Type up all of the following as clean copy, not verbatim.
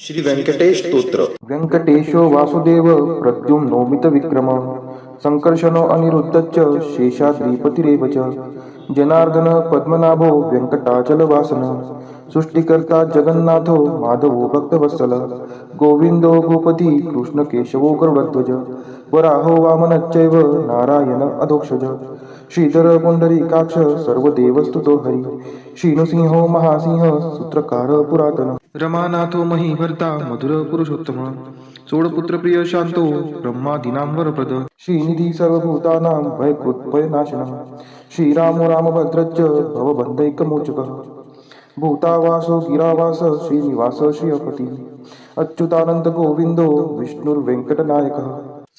श्री व्यंकटेश स्तोत्र. व्यंकटेशो वासुदेव प्रद्युम्नोमित विक्रम संकर्षणो अनिरुद्धश्च शेषाद्रिपतिरेव च जनार्दन पद्मनाभो व्यंकटाचलवासन सृष्टिकर्ता जगन्नाथो माधवो भक्तवत्सल गोविंदो गोपति कृष्णकेशवो गरुडध्वज वराहो वामनश्चैव नारायण अधोक्षज श्रीधर पुंडरीकाक्ष सर्वदेवस्तुतो हरि श्रीनृसिंहो महासिंह सूत्रकार पुरातन रमानाथो महीभर्ता मधुर पुरुषोत्तम सोडपुत्र प्रिय शांतो ब्रह्मादीनां वरप्रद श्रीनिधी सर्वभूतानां भयकृत्भयनाशनः श्रीरामो रामभद्रश्च भवबन्धैकमोचकः भूतावासो गिरावास श्रीनिवास श्रियपति अच्युतानंद गोविंदो विष्णुर्वेंकटनायकः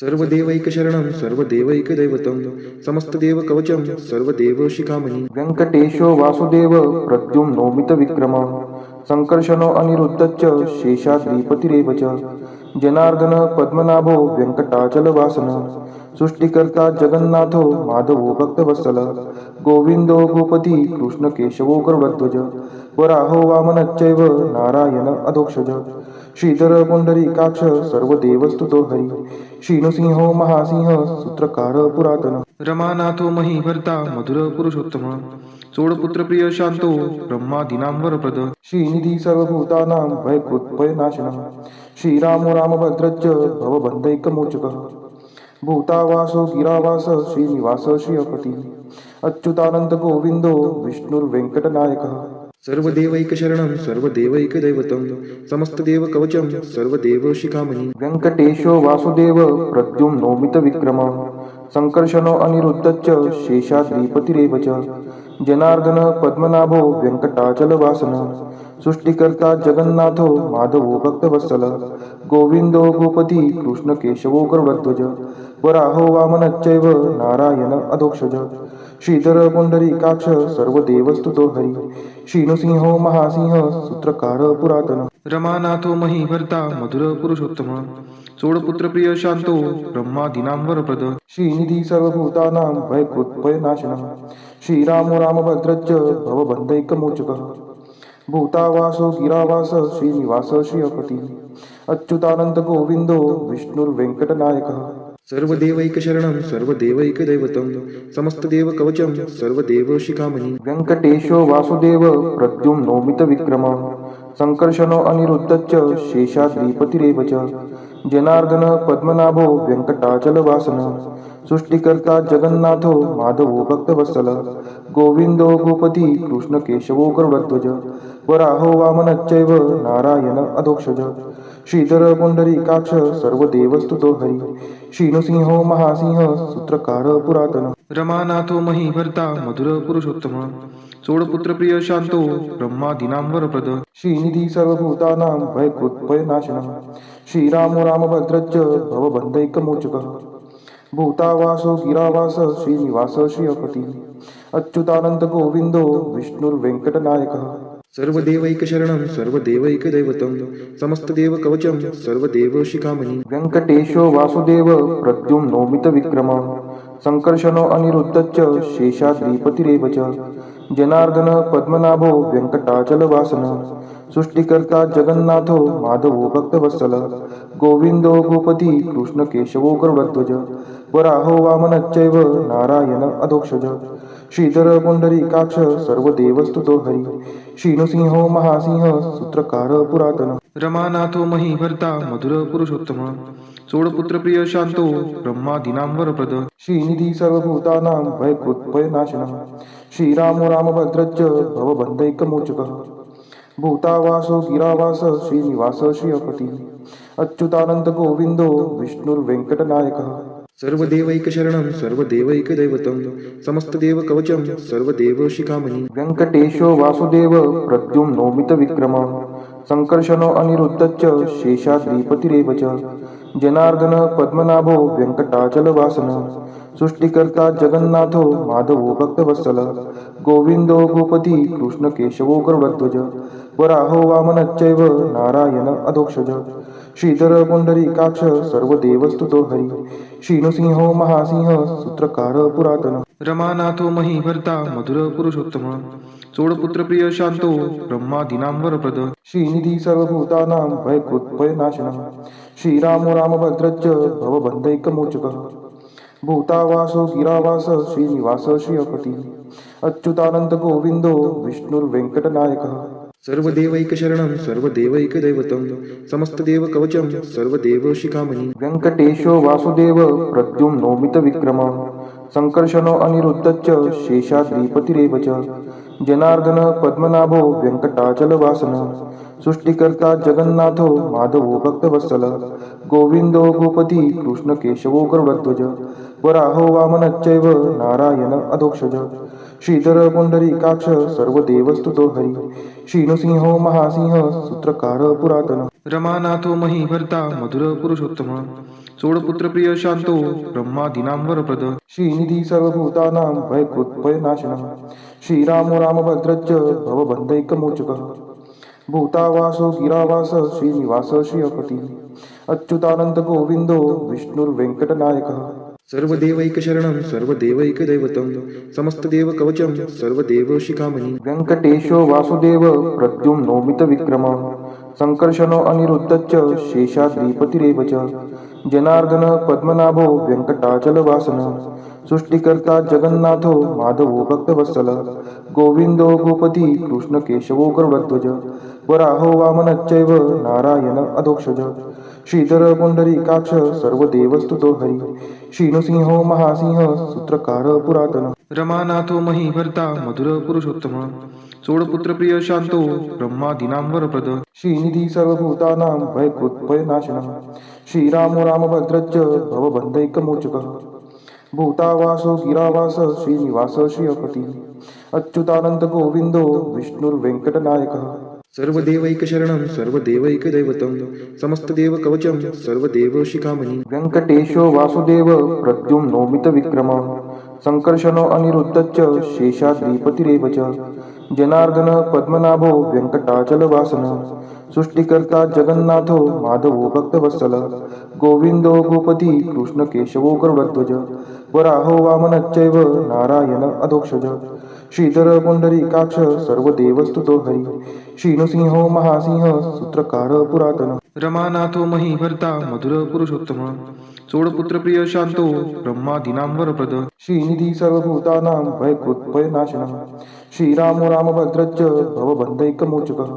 सर्वदेवैकशरणं सर्वदेवैकदैवतं समस्तदेवकवचं सर्वदेवशिखामणि व्यंकटेशो वासुदेव प्रद्युम्नोमित विक्रम संकर्षणो अनिरुद्धश्च शेषाद्रिपतिरेव च जनार्दन पद्मनाभो व्यंकटाचलवासन सृष्टिकर्ता जगन्नाथो माधवो भक्तवत्सल गोविंदो गोपति कृष्णकेशवो गरुडध्वज वराहो वामनश्चैव नारायण अधोक्षज श्रीधर पुंडरीकाक्ष सर्वदेवस्तुतो हरि श्रीनृसिंहो महासिंह सूत्रकार पुरातन रमानाथो महीभर्ता मधुर पुरुषोत्तम सोडपुत्र प्रिय शांतो ब्रह्मादीनां वरप्रद श्रीनिधी सर्वभूतानां भयकृत्भयनाशनः श्रीरामो रामभद्रश्च भवबन्धैकमोचकः भूतावासो गिरावास श्रीनिवास श्रियपति अच्युतानंद गोविंदो विष्णुर्वेंकटनायकः सर्वदेवैकशरणं सर्वदेवैकदैवतं समस्तदेवकवचं सर्वदेवशिखामणि व्यंकटेशो वासुदेव प्रद्युम्नोमित विक्रम संकर्षणो अनिरुद्धश्च शेषाद्रिपतिरेव च जनार्दन पद्मनाभो व्यंकटाचलवासन सृष्टिकर्ता जगन्नाथो माधवो भक्तवत्सल गोविंदो गोपति कृष्णकेशवो गरुडध्वज वराहो वामनश्चैव नारायण अधोक्षज श्रीधर पुंडरीकाक्ष सर्वदेवस्तुतो हरि श्रीनृसिंहो महासिंह सूत्रकार पुरातन रमानाथो महीभर्ता मधुर पुरुषोत्तम सोडपुत्र प्रिय शांतो ब्रह्मादीनां वरप्रद श्रीनिधी सर्वभूतानां भयकृत्भयनाशनः श्रीरामो रामभद्रश्च भवबन्धैकमोचकः भूतावासो गिरावास श्रीनिवास श्रियपति अच्युतानंद गोविंदो विष्णुर्वेंकटनायकः सर्वदेवैकशरणं सर्वदेवैकदैवतं समस्तदेवकवचं सर्वदेवशिखामणि व्यंकटेशो वासुदेव प्रद्युम्नोमित विक्रम संकर्षणो अनिरुद्धश्च शेषाद्रिपतिरेव च जनार्दन पद्मनाभो व्यंकटाचलवासन सृष्टिकर्ता जगन्नाथो माधवो भक्तवत्सल गोविंदो गोपति कृष्णकेशवो गरुडध्वज वराहो वामनश्चैव नारायण अधोक्षज श्रीधर पुंडरीकाक्ष सर्वदेवस्तुतो हरि श्रीनृसिंहो महासिंह सूत्रकार पुरातन रमानाथो महीभर्ता मधुर पुरुषोत्तम सोडपुत्र प्रिय शांतो ब्रह्मादीनां वरप्रद श्रीनिधी सर्वभूतानां भयकृत्भयनाशनः श्रीरामो रामभद्रश्च भवबन्धैकमोचकः भूतावासो गिरावास श्रीनिवास श्रियपति अच्युतानंद गोविंदो विष्णुर्वेंकटनायकः सर्वदेवैकशरणं सर्वदेवैकदैवतं समस्तदेवकवचं सर्वदेवशिखामणि व्यंकटेशो वासुदेव प्रद्युम्नोमित विक्रम संकर्षणो अनिरुद्धश्च शेषाद्रिपतिरेव च जनार्दन पद्मनाभो व्यंकटाचलवासन सृष्टिकर्ता जगन्नाथो माधवो भक्तवत्सल गोविंदो गोपति कृष्णकेशवो गरुडध्वज वराहो वामनश्चैव नारायण अधोक्षज श्रीधर पुंडरीकाक्ष सर्वदेवस्तुतो हरि श्रीनृसिंहो महासिंह सूत्रकार पुरातन रमानाथो महीभर्ता मधुर पुरुषोत्तम सोडपुत्र प्रिय शांतो ब्रह्मादीनां वरप्रद श्रीनिधी सर्वभूतानां भयकृत्भयनाशनः श्रीरामो रामभद्रश्च भवबन्धैकमोचकः भूतावासो गिरावास श्रीनिवास श्रियपति अच्युतानंद गोविंदो विष्णुर्वेंकटनायकः सर्वदेवैकशरणं सर्वदेवैकदैवतं समस्तदेवकवचं सर्वदेवशिखामणि व्यंकटेशो वासुदेव प्रद्युम्नोमित विक्रम संकर्षणो अनिरुद्धश्च शेषाद्रिपतिरेव च जनार्दन पद्मनाभो व्यंकटाचलवासन सृष्टिकर्ता जगन्नाथो माधवो भक्तवत्सल गोविंदो गोपति कृष्णकेशवो गरुडध्वज वराहो वामनश्चैव नारायण अधोक्षज श्रीधर पुंडरीकाक्ष सर्वदेवस्तुतो हरी श्रीनृसिंहो महासिंह सूत्रकार पुरातन रमानाथो महीभर्ता मधुर पुरुषोत्तम चोडपुत्रप्रिय शांतो ब्रह्मादीनां श्रीनिधी सर्वभूतानां भयकृत्भयनाशनः श्रीरामो रामभद्रश्च भवबन्धैकमोचकः भूतावासो गिरावास श्रीनिवास श्रियपती अच्युतानंद गोविंदो विष्णुर्वेंकटनायकः सर्वदेवैकशरणं सर्वदेवैकदैवतं समस्तदेवकवचं सर्वदेवशिखामणि व्यङ्कटेशो वासुदेव प्रद्युम्नोमितविक्रमः संकर्षणो अनिरुद्धश्च शेषाद्रिपतिरेव च जनार्दन पद्मनाभो व्यङ्कटाचलवासनः सृष्टिकर्ता जगन्नाथो माधवो भक्तवत्सल गोविंदो गोपति कृष्णकेशवो गरुडध्वज वराहो वामनश्चैव नारायण अधोक्षज श्रीधर पुंडरीकाक्ष सर्वदेवस्तुतो हरी श्रीनृसिंहो महासिंह सूत्रकार पुरातन रमानाथो महीभर्ता मधुर पुरुषोत्तम चोडपुत्रप्रिय शांतो ब्रह्मादीनां वरप्रद श्रीनिधी सर्वभूतानां भयकृत्भयनाशनः श्रीरामो रामभद्रश्च भवबन्धैकमोचकः भूतावासो गिरावास श्रीनिवास श्रियपती अच्युतानंद गोविंदो विष्णुर्वेंकटनायकः सर्वदेवैकशरणं सर्वदेवैकदैवतं समस्तदेवकवचं सर्वदेवशिखामणि व्यङ्कटेशो वासुदेव प्रद्युम्नोमितविक्रमः संकर्षणो अनिरुद्धश्च शेषाद्रिपतिरेव च जनार्दन पद्मनाभो व्यङ्कटाचलवासनः सृष्टिकर्ता जगन्नाथो माधवो भक्तवत्सल गोविंदो गोपति कृष्णकेशवो गरुडध्वज वराहो वामनश्चैव नारायण अधोक्षज श्रीधर पुंडरीकाक्ष सर्वदेवस्तुतो हरी श्रीनृसिंहो महासिंह सूत्रकार पुरातन रमानाथो महीभर्ता मधुर पुरुषोत्तम चोडपुत्रप्रिय शांतो ब्रह्मादीनां वरप्रद श्रीनिधी सर्वभूतानां भयकृत्भयनाशनः श्रीरामो रामभद्रश्च भवबन्धैकमोचकः भूतावासो गिरावास श्रीनिवास श्रियपती अच्युतानंद गोविंदो विष्णुर्वेंकटनायकः सर्वदेवैकशरणं सर्वदेवैकदैवतं समस्तदेवकवचं सर्वदेवशिखामणि व्यङ्कटेशो वासुदेव प्रद्युम्नोमितविक्रमः संकर्षणो अनिरुद्धश्च शेषाद्रिपतिरेव च जनार्दन पद्मनाभो व्यङ्कटाचलवासनः सृष्टिकर्ता जगन्नाथो माधवो भक्तवत्सल गोविंदो गोपति कृष्णकेशवो गरुडध्वज वराहो वामनश्चैव नारायण अधोक्षज श्रीधर पुंडरीकाक्ष सर्वदेवस्तुतो हरी श्रीनृसिंहो महासिंह सूत्रकार पुरातन रमानाथो महीभर्ता मधुर पुरुषोत्तम चोडपुत्रप्रिय शांतो ब्रह्मादीनां वरप्रद श्रीनिधी सर्वभूतानां भयकृत्भयनाशनः श्रीरामो रामभद्रश्च भवबन्धैकमोचकः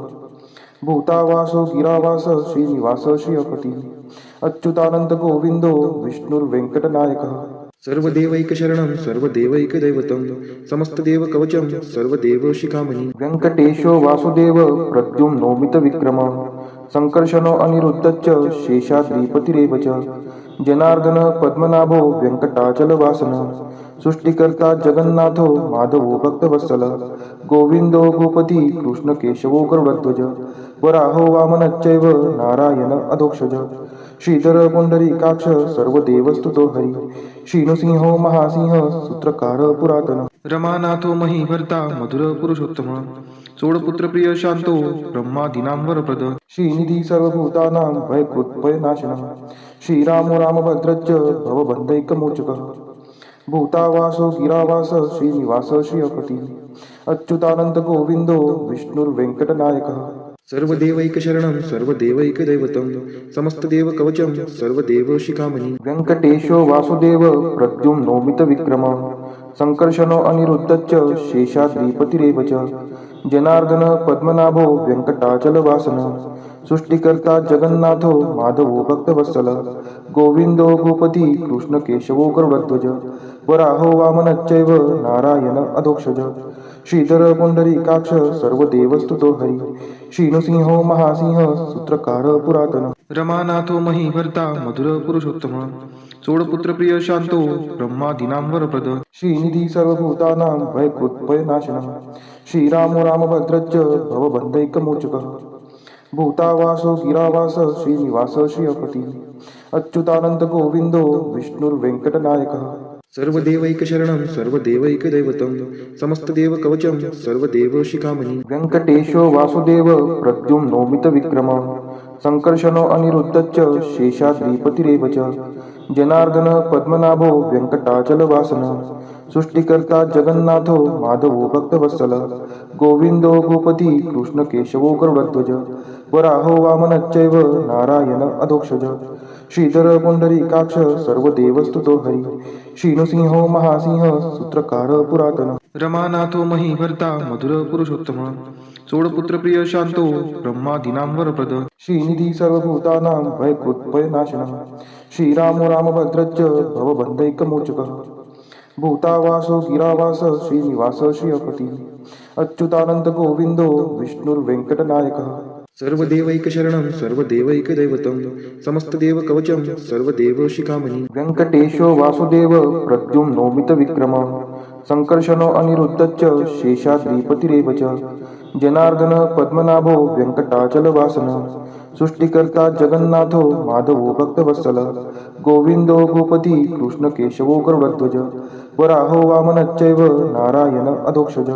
भूतावासो गिरावास श्रीनिवास श्रियपती अच्युतानंद गोविंदो विष्णुर्वेंकटनायकः सर्वदेवैकशरणं सर्वदेवैकदैवतं समस्तदेवकवचं सर्वदेवशिखामणि व्यङ्कटेशो वासुदेव प्रद्युम्नोमितविक्रमः संकर्षणो अनिरुद्धश्च शेषाद्रिपतिरेव च जनार्दन पद्मनाभो व्यङ्कटाचलवासनः सृष्टिकर्ता जगन्नाथो माधवो भक्तवत्सल गोविंदो गोपति कृष्णकेशवो गरुडध्वज वराहो वामनश्चैव नारायण अधोक्षज श्रीधर पुंडरीकाक्ष सर्वदेवस्तुतो हरी श्रीनृसिंहो महासिंह सूत्रकार पुरातन रमानाथो महीभर्ता मधुर पुरुषोत्तम चोडपुत्रप्रिय शांतो ब्रह्मादीनां वरप्रद श्रीनिधी सर्वभूतानां भयकृत्भयनाशनः श्रीरामो रामभद्रश्च भवबन्धैकमोचकः भूतावासो गिरावास श्रीनिवास श्रियपती अच्युतानंद गोविंदो विष्णुर्वेंकटनायकः सर्वदेवैकशरणं सर्वदेवैकदैवतं समस्तदेवकवचं सर्वदेवशिखामणि व्यङ्कटेशो वासुदेव प्रद्युम्नोमितविक्रमः संकर्षणो अनिरुद्धश्च शेषाद्रिपतिरेव च जनार्दन पद्मनाभो व्यङ्कटाचलवासनः सृष्टिकर्ता जगन्नाथो माधवो भक्तवत्सल गोविंदो गोपति कृष्णकेशवो गरुडध्वज वराहो वामनश्चैव नारायण अधोक्षज श्रीधर पुंडरीकाक्ष सर्वदेवस्तुतो हरी श्रीनृसिंहो महासिंह सूत्रकार पुरातन रमानाथो महीभर्ता मधुर पुरुषोत्तम चोडपुत्रप्रिय शांतो ब्रह्मादीनां वरप्रद श्रीनिधी सर्वभूतानां भयकृत्भयनाशनः श्रीरामो रामभद्रश्च भवबन्धैकमोचकः भूतावासो गिरावास श्रीनिवास श्रियपती अच्युतानंद गोविंदो विष्णुर्वेंकटनायकः सर्वदेवैकशरणं सर्वदेवैकदैवतं समस्तदेवकवचं सर्वदेवशिखामणि व्यङ्कटेशो वासुदेव प्रद्युम्नोमितविक्रम सङ्कर्षणो अनिरुद्धश्च शेषाद्रिपतिरेव च जनार्दन पद्मनाभो व्यङ्कटाचलवासन सृष्टिकर्ता जगन्नाथो माधवो भक्तवत्सल गोविन्दो गोपती कृष्णकेशवो गरुडध्वज वराहो वामनश्चैव नारायण अधोक्षज श्रीधर पुंडरीकाक्ष सर्वदेवस्तुतो हरि श्रीनृसिंहो महासिंह सूत्रकार पुरातन रमानाथो महीभर्ता मधुर पुरुषोत्तम सोडपुत्रप्रिय शांतो ब्रह्मादीनां वरप्रद श्रीनिधी सर्वभूतानां भयकृत्भयनाशनः श्रीरामो रामभद्रश्च भवबन्धैकमोचकः भूतावासो गिरावास श्रीनिवास श्रियपति अच्युतानंद गोविंदो विष्णुर्वेंकटनायकः सर्वदेवैकशरणं सर्वदेवैकदैवतं समस्तदेवकवचं सर्वदेवशिखामणि व्यङ्कटेशो वासुदेव प्रद्युम्नोमितविक्रम सङ्कर्षणो अनिरुद्धश्च शेषाद्रिपतिरेव च जनार्दन पद्मनाभो व्यङ्कटाचलवासन सृष्टिकर्ता जगन्नाथो माधवो भक्तवत्सल गोविन्दो गोपती कृष्णकेशवो गरुडध्वज वराहो वामनश्चैव नारायण अधोक्षज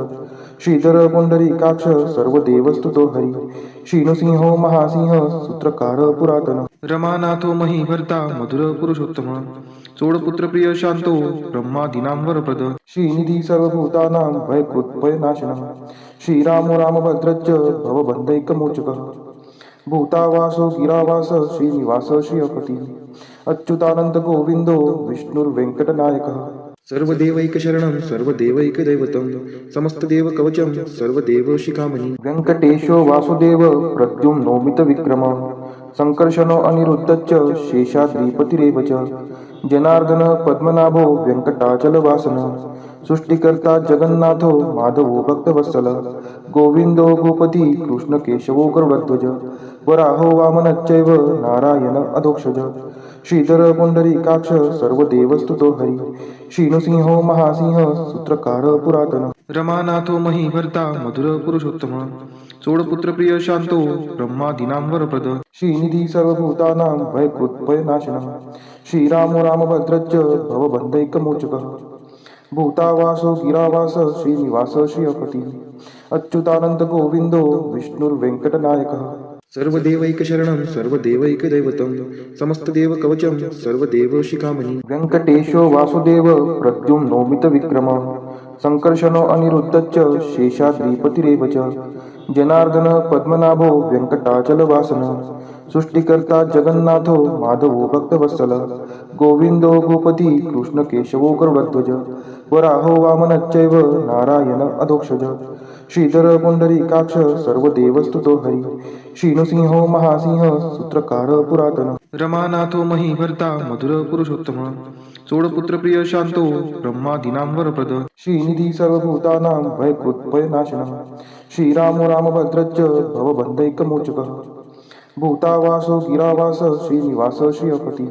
श्रीधर पुंडरीकाक्ष सर्वदेवस्तुतो हरि श्रीनृसिंहो महासिंह सूत्रकार पुरातन रमानाथो महीभर्ता मधुर पुरुषोत्तम सोडपुत्रप्रिय शांतो ब्रह्मादीनां वरप्रद श्रीनिधी सर्वभूतानां भयकृत्भयनाशनः श्रीरामो रामभद्रश्च भवबन्धैकमोचकः भूतावासो गिरावास श्रीनिवास श्रियपति अच्युतानंद गोविंदो विष्णुर्वेंकटनायकः सर्वदेवैकशरणं सर्वदेवैकदैवतं समस्तदेवकवचं सर्वदेवशिखामणि व्यङ्कटेशो वासुदेव प्रद्युम्नोमितविक्रम सङ्कर्षणो अनिरुद्धश्च शेषाद्रिपतिरेव च जनार्दन पद्मनाभो व्यङ्कटाचलवासन सृष्टिकर्ता जगन्नाथो माधवो भक्तवत्सल गोविन्दो गोपती कृष्णकेशवो गरुडध्वज वराहो वामनश्चैव नारायण अधोक्षज श्रीधर पुंडरीकाक्ष सर्वदेवस्तुतो हरि श्रीनृसिंहो महासिंह सूत्रकार पुरातन रमानाथो महीभर्ता मधुर पुरुषोत्तम सोडपुत्रप्रिय शांतो ब्रह्मादीनां वरप्रद श्रीनिधी सर्वभूतानां भयकृत्भयनाशनः श्रीरामो रामभद्रश्च भवबन्धैकमोचकः भूतावासो गिरावास श्रीनिवास श्रियपति अच्युतानंद गोविंदो विष्णुर्वेंकटनायकः सर्वदेवैकशरणं सर्वदेवैकदैवतं समस्तदेवकवचं सर्वदेवशिखामणि व्यङ्कटेशो वासुदेव प्रद्युम्नोमितविक्रम सङ्कर्षणो अनिरुद्धश्च शेषाद्रिपतिरेव च जनार्दन पद्मनाभो व्यङ्कटाचलवासन सृष्टिकर्ता जगन्नाथो माधवो भक्तवत्सल गोविन्दो गोपती कृष्णकेशवो गरुडध्वज वराहो वामनश्चैव नारायण अधोक्षज श्रीधर पुंडरीकाक्ष सर्वदेवस्तुतो हरि श्रीनृसिंहो महासिंह सूत्रकार पुरातन रमानाथो महीभर्ता मधुर पुरुषोत्तम सोडपुत्रप्रिय शांतो ब्रह्मादीनां वरप्रद श्रीनिधी सर्वभूतानां भयकृत्भयनाशनः श्रीरामो रामभद्रश्च भवबन्धैकमोचकः भूतावासो गिरावास श्रीनिवास श्रियपति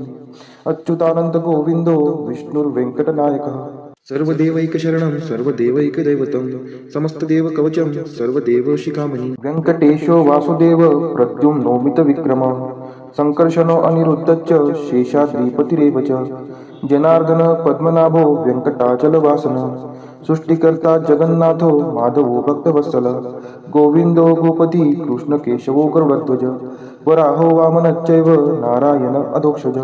अच्युतानंद गोविंदो विष्णुर्वेंकटनायकः सर्वदेवैकशरणं सर्वदेवैकदैवतं समस्तदेवकवचं सर्वदेवशिखामणि व्यङ्कटेशो वासुदेव प्रद्युम्नोमितविक्रम सङ्कर्षणो अनिरुद्धश्च शेषाद्रिपतिरेव च जनार्दन पद्मनाभो व्यङ्कटाचलवासन सृष्टिकर्ता जगन्नाथो माधवो भक्तवत्सल गोविन्दो गोपती कृष्णकेशवो गरुडध्वज वराहो वामनश्चैव नारायण अधोक्षज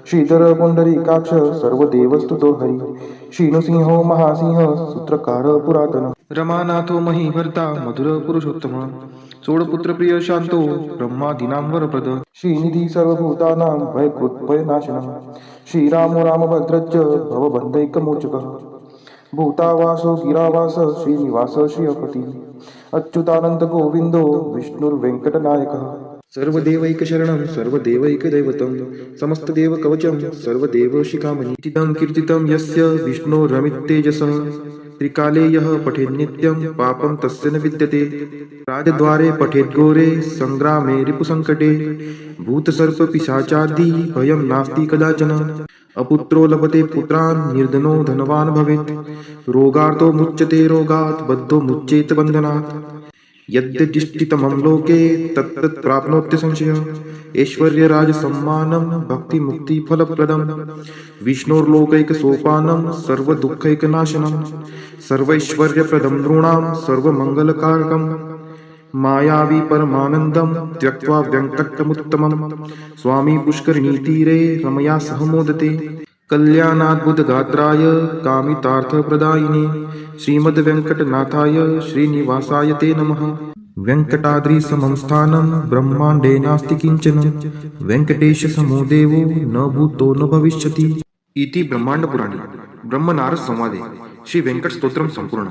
श्रीधर पुंडरीकाक्ष सर्वदेवस्तुतो हरि श्रीनृसिंहो महासिंह सूत्रकार पुरातन रमानाथो महीभर्ता मधुर पुरुषोत्तम सोडपुत्रप्रिय शांतो ब्रह्मादीनां वरप्रद श्रीनिधी सर्वभूतानां भयकृत्भयनाशनः श्रीरामो रामभद्रश्च भवबन्धैकमोचकः भूतावासो गिरावास श्रीनिवास श्रियपति अच्युतानंद गोविंदो विष्णुर्वेंकटनायकः सर्वदेवैकशरणं सर्वदेवैकदैवतं समस्तदेवकवचं सर्वदेवशिखामणि इदं कीर्तितं यस्य विष्णोरमिततेजसः त्रिकाले यः पठेन्नित्यं पापं तस्य न विद्यते राजद्वारे पठेद्घोरे सङ्ग्रामे रिपुसङ्कटे भूतसर्पपिशाचादि भयं नास्ति कदाचन अपुत्रो लभते पुत्रान् निर्धनो धनवान् भवेत् रोगार्तो मुच्यते रोगात् बद्धो मुच्येत बन्धनात् यद्यदिष्टितमं लोके तत्तत् प्राप्नोत्य संशयः ऐश्वर्यराजसम्मानं भक्तिमुक्तिफलप्रदं विष्णोर्लोकैकसोपानं सर्वदुःखैकनाशनं सर्वैश्वर्यप्रदं नृणां सर्वमङ्गलकारकं मायावी परमानन्दं त्यक्त्वा व्यङ्कटमुत्तमं स्वामी पुष्करिणीतीरे रमया सह मोदते कल्याणाद्भुतगात्राय कामितार्थप्रदायिने श्रीमद्वेङ्कटनाथाय श्रीनिवासाय ते नमः। वेङ्कटाद्रिसमं स्थानं ब्रह्माण्डे नास्ति किञ्चन वेङ्कटेशसमो देवो न भूतो न भविष्यति इति ब्रह्माण्डपुराणे ब्रह्मनारद संवादे श्री वेंकट स्तोत्रम संपूर्ण।